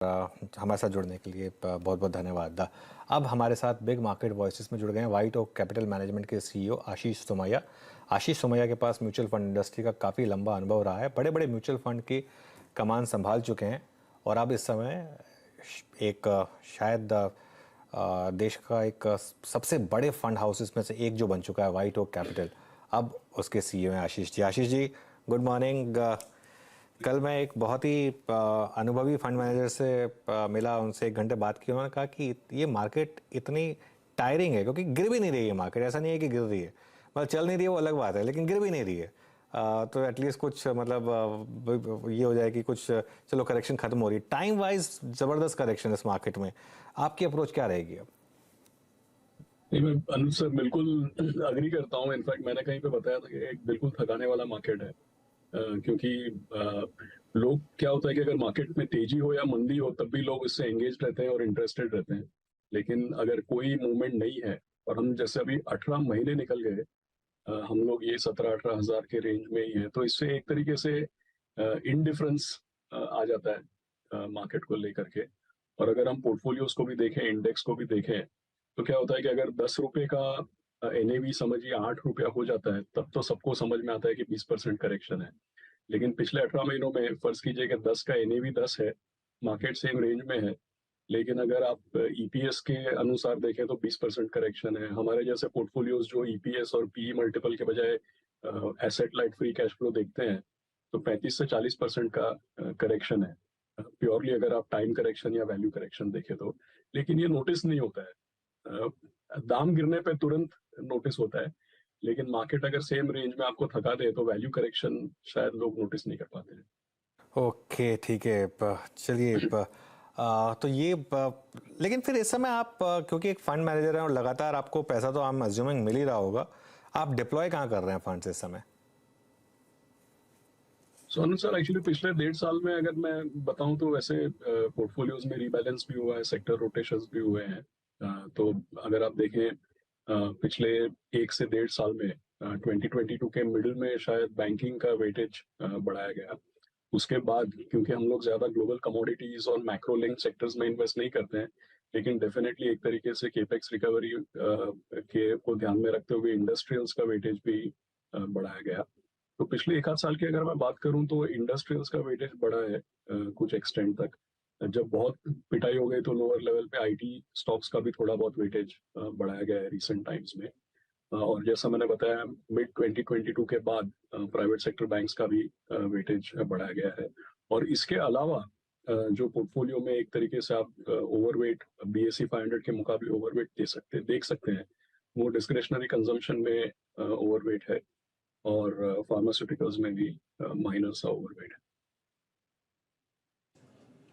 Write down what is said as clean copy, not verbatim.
हमारे साथ जुड़ने के लिए बहुत बहुत धन्यवाद। अब हमारे साथ बिग मार्केट वॉइसेस में जुड़ गए हैं वाइट ओक कैपिटल मैनेजमेंट के सीईओ आशीष सोमैया। आशीष सोमैया के पास म्यूचुअल फंड इंडस्ट्री का काफ़ी लंबा अनुभव रहा है, बड़े बड़े म्यूचुअल फंड की कमान संभाल चुके हैं और अब इस समय एक शायद देश का एक सबसे बड़े फंड हाउसेस में से एक जो बन चुका है वाइट ओक कैपिटल, अब उसके सीईओ हैं आशीष जी। Ashish ji, good morning. कल मैं एक बहुत ही अनुभवी फंड मैनेजर से मिला, उनसे 1 घंटे बात की। उन्होंने कहा कि ये मार्केट इतनी टायरिंग है क्योंकि गिर भी नहीं रही है मार्केट। ऐसा नहीं है कि गिर रही है, मतलब चल नहीं रही है वो अलग बात है, लेकिन गिर भी नहीं रही है। तो एटलीस्ट कुछ मतलब ये हो जाए कि कुछ चलो करेक्शन खत्म हो रही है। टाइम वाइज ज़बरदस्त करेक्शन इस मार्केट में, आपकी अप्रोच क्या रहेगी अब? नहीं, मैं अनुज सर बिल्कुल अग्री करता हूँ। इनफैक्ट मैंने कहीं पे बताया था कि एक बिल्कुल थकाने वाला मार्केट है। क्योंकि लोग क्या होता है कि अगर मार्केट में तेजी हो या मंदी हो तब भी लोग इससे एंगेज रहते हैं और इंटरेस्टेड रहते हैं। लेकिन अगर कोई मूवमेंट नहीं है और हम जैसे अभी 18 महीने निकल गए, हम लोग ये 17-18 हज़ार के रेंज में ही है, तो इससे एक तरीके से इनडिफरेंस आ जाता है मार्केट को लेकर के। और अगर हम पोर्टफोलियोज को भी देखें, इंडेक्स को भी देखें, तो क्या होता है कि अगर 10 रुपए का एनएवी समझिए 8 रुपया हो जाता है, तब तो सबको समझ में आता है कि 20% करेक्शन है। लेकिन पिछले 18 महीनों में फर्ज कीजिए कि 10 का एनएवी 10 है, मार्केट सेम रेंज में है, लेकिन अगर आप ईपीएस के अनुसार देखें तो 20% करेक्शन है। हमारे जैसे पोर्टफोलियोज जो ईपीएस और पीई मल्टीपल के बजाय asset light free cash flow देखते हैं, तो 35 से 40% का करेक्शन है, प्योरली अगर आप टाइम करेक्शन या वैल्यू करेक्शन देखें तो। लेकिन ये नोटिस नहीं होता है। दाम गिरने पे तुरंत नोटिस होता है, लेकिन मार्केट अगर सेम रेंज में आपको थका दे तो वैल्यू करेक्शन शायद लोग नोटिस नहीं कर पाते हैं। ओके, ठीक है। चलिए, तो ये लेकिन फिर इस समय आप क्योंकि एक फंड मैनेजर हैं और लगातार आपको पैसा तो हम अज्यूमिंग मिल ही रहा होगा, आप डिप्लॉय कहाँ कर रहे हैं फंड्स इस समय? सोनू सर, एक्चुअली पिछले 1.5 साल में अगर मैं बताऊं तो वैसे पोर्टफोलियोज में रीबैलेंस भी हुआ है, सेक्टर रोटेशंस भी हुए हैं। तो अगर आप देखें पिछले 1 से 1.5 साल में 2022 के मिडिल में शायद बैंकिंग का वेटेज बढ़ाया गया। उसके बाद क्योंकि हम लोग ज़्यादा ग्लोबल कमोडिटीज और मैक्रो लिंक सेक्टर्स में इन्वेस्ट नहीं करते हैं, लेकिन डेफिनेटली एक तरीके से केपेक्स रिकवरी के को ध्यान में रखते हुए इंडस्ट्रियल्स का वेटेज भी बढ़ाया गया। तो पिछले 1 आध साल की अगर मैं बात करूं तो इंडस्ट्रियल्स का वेटेज बढ़ा है कुछ एक्सटेंड तक। जब बहुत पिटाई हो गई तो लोअर लेवल पे आईटी स्टॉक्स का भी थोड़ा बहुत वेटेज बढ़ाया गया है रिसेंट टाइम्स में। और जैसा मैंने बताया, मिड 2022 के बाद प्राइवेट सेक्टर बैंक्स का भी वेटेज बढ़ाया गया है। और इसके अलावा जो पोर्टफोलियो में एक तरीके से आप ओवरवेट बीएसई 500 के मुकाबले ओवरवेट देख सकते हैं, वो डिस्क्रिशनरी कंजम्पशन में ओवरवेट है और फार्मास्यूटिकल्स में भी माइनर सा ओवरवेट है।